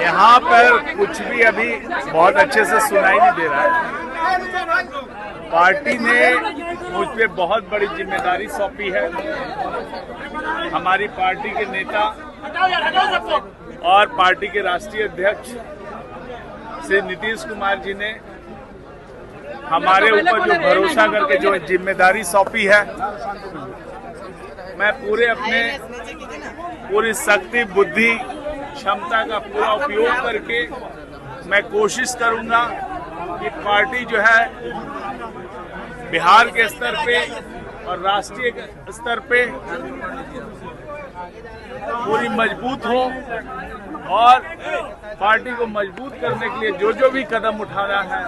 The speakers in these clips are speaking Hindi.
यहाँ पर कुछ भी अभी बहुत अच्छे से सुनाई नहीं दे रहा है। पार्टी ने मुझ पे बहुत बड़ी जिम्मेदारी सौंपी है। हमारी पार्टी के नेता और पार्टी के राष्ट्रीय अध्यक्ष श्री नीतीश कुमार जी ने हमारे ऊपर जो भरोसा करके जो जिम्मेदारी सौंपी है, मैं पूरी शक्ति, बुद्धि, क्षमता का पूरा उपयोग करके मैं कोशिश करूंगा कि पार्टी जो है बिहार के स्तर पे और राष्ट्रीय स्तर पे पूरी मजबूत हो और पार्टी को मजबूत करने के लिए जो भी कदम उठाना है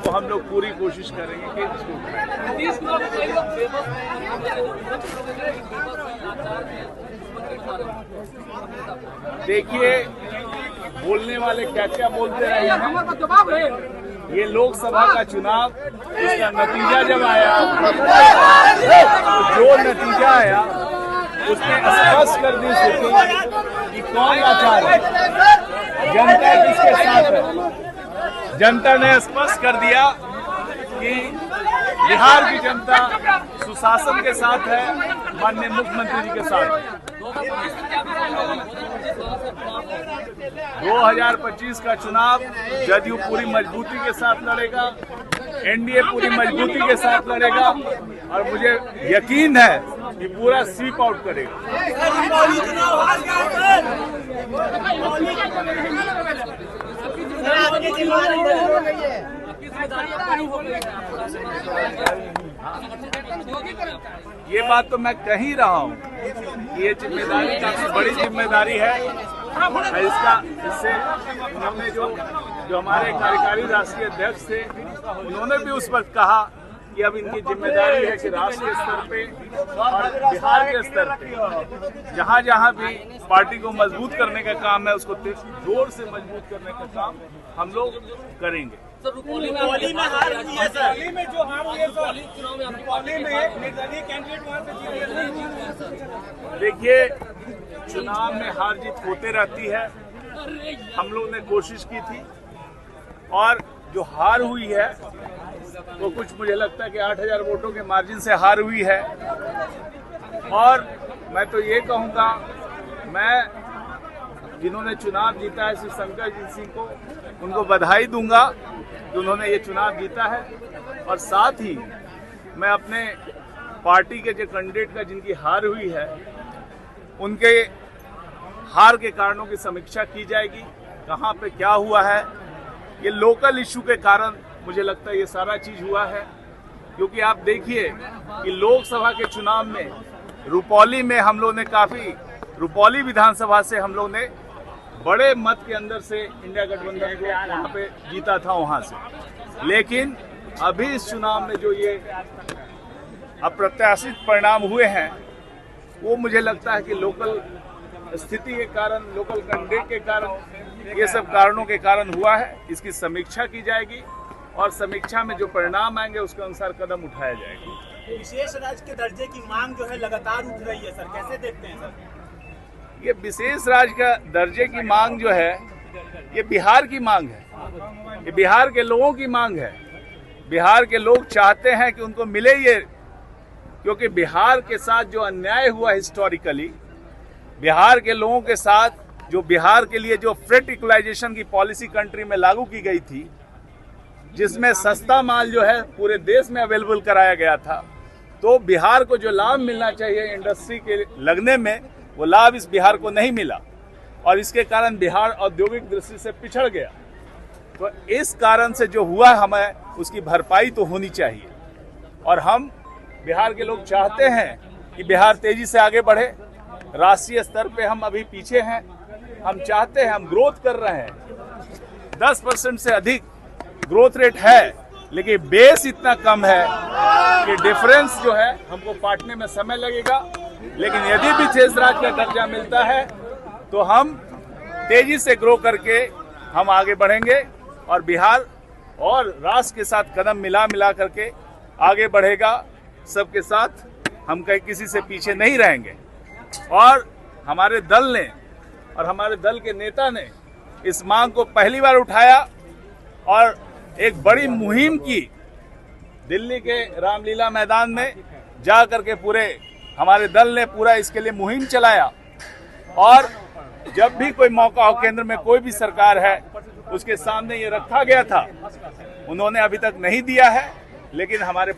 तो हम लोग पूरी कोशिश करेंगे कि इसको उठाएं। देखिए, बोलने वाले क्या क्या बोलते रहे हैं। ये लोकसभा का चुनाव, इसका नतीजा जब आया, जो नतीजा आया उसने स्पष्ट कर दी स्थिति कि कौन लाचार है, जनता किसके साथ है। जनता ने स्पष्ट कर दिया कि बिहार की जनता सुशासन के साथ है, माननीय मुख्यमंत्री जी के साथ है। 2025 का चुनाव जदयू पूरी मजबूती के साथ लड़ेगा, एनडीए पूरी मजबूती के साथ लड़ेगा और मुझे यकीन है कि पूरा स्वीप आउट करेगा। ये बात तो मैं कह ही रहा हूँ, ये जिम्मेदारी काफी बड़ी जिम्मेदारी है। इससे हमने जो हमारे कार्यकारी राष्ट्रीय अध्यक्ष थे, उन्होंने भी उस वक्त कहा कि अब इनकी जिम्मेदारी है कि राष्ट्रीय स्तर पे और बिहार के स्तर पे जहाँ भी पार्टी को मजबूत करने का काम है, उसको जोर से मजबूत करने का काम हम लोग करेंगे। रुपौली में हार हुई है सर, रुपौली में जो हार हुई है सर, रुपौली में निर्दलीय कैंडिडेट वहां से जीत। देखिए, चुनाव में हार जीत होते रहती है। हम लोग ने कोशिश की थी और जो हार हुई है वो कुछ मुझे लगता है कि 8000 वोटों के मार्जिन से हार हुई है। और मैं तो ये कहूँगा, मैं जिन्होंने चुनाव जीता है श्री शंकर जी सिंह को, उनको बधाई दूंगा कि उन्होंने ये चुनाव जीता है। और साथ ही मैं अपने पार्टी के जो कैंडिडेट का जिनकी हार हुई है, उनके हार के कारणों की समीक्षा की जाएगी, कहाँ पे क्या हुआ है। ये लोकल इशू के कारण मुझे लगता है ये सारा चीज हुआ है, क्योंकि आप देखिए कि लोकसभा के चुनाव में रुपौली में हम लोग ने रुपौली विधानसभा से हम लोग ने बड़े मत के अंदर से इंडिया गठबंधन को वहाँ पे जीता था वहाँ से। लेकिन अभी इस चुनाव में जो ये अप्रत्याशित परिणाम हुए हैं, वो मुझे लगता है कि लोकल स्थिति के कारण, लोकल कैंडिडेट के कारण, ये सब कारणों के कारण हुआ है। इसकी समीक्षा की जाएगी और समीक्षा में जो परिणाम आएंगे उसके अनुसार कदम उठाया जाएगा। विशेष राज्य के दर्जे की मांग जो है लगातार उठ रही है सर, कैसे देखते हैं सर? ये विशेष राज्य का दर्जे की मांग जो है, ये बिहार की मांग है, ये बिहार के लोगों की मांग है। बिहार के लोग चाहते हैं कि उनको मिले ये, क्योंकि बिहार के साथ जो अन्याय हुआ हिस्टोरिकली, बिहार के लोगों के साथ जो बिहार के लिए जो फ्रेट इक्वलाइजेशन की पॉलिसी कंट्री में लागू की गई थी, जिसमें सस्ता माल जो है पूरे देश में अवेलेबल कराया गया था, तो बिहार को जो लाभ मिलना चाहिए इंडस्ट्री के लगने में, वो लाभ इस बिहार को नहीं मिला और इसके कारण बिहार औद्योगिक दृष्टि से पिछड़ गया। तो इस कारण से जो हुआ, हमें उसकी भरपाई तो होनी चाहिए। और हम बिहार के लोग चाहते हैं कि बिहार तेजी से आगे बढ़े। राष्ट्रीय स्तर पे हम अभी पीछे हैं। हम चाहते हैं, हम ग्रोथ कर रहे हैं, 10% से अधिक ग्रोथ रेट है, लेकिन बेस इतना कम है कि डिफरेंस जो है हमको पाटने में समय लगेगा। लेकिन यदि भी विशेष राज्य का दर्जा मिलता है तो हम तेजी से ग्रो करके हम आगे बढ़ेंगे और बिहार और राष्ट्र के साथ कदम मिला करके आगे बढ़ेगा। सबके साथ हम कहीं किसी से पीछे नहीं रहेंगे। और हमारे दल ने और हमारे दल के नेता ने इस मांग को पहली बार उठाया और एक बड़ी मुहिम की। दिल्ली के रामलीला मैदान में जा करके पूरे हमारे दल ने पूरा इसके लिए मुहिम चलाया और जब भी कोई मौका हो, केंद्र में कोई भी सरकार है, उसके सामने ये रखा गया था। उन्होंने अभी तक नहीं दिया है, लेकिन हमारे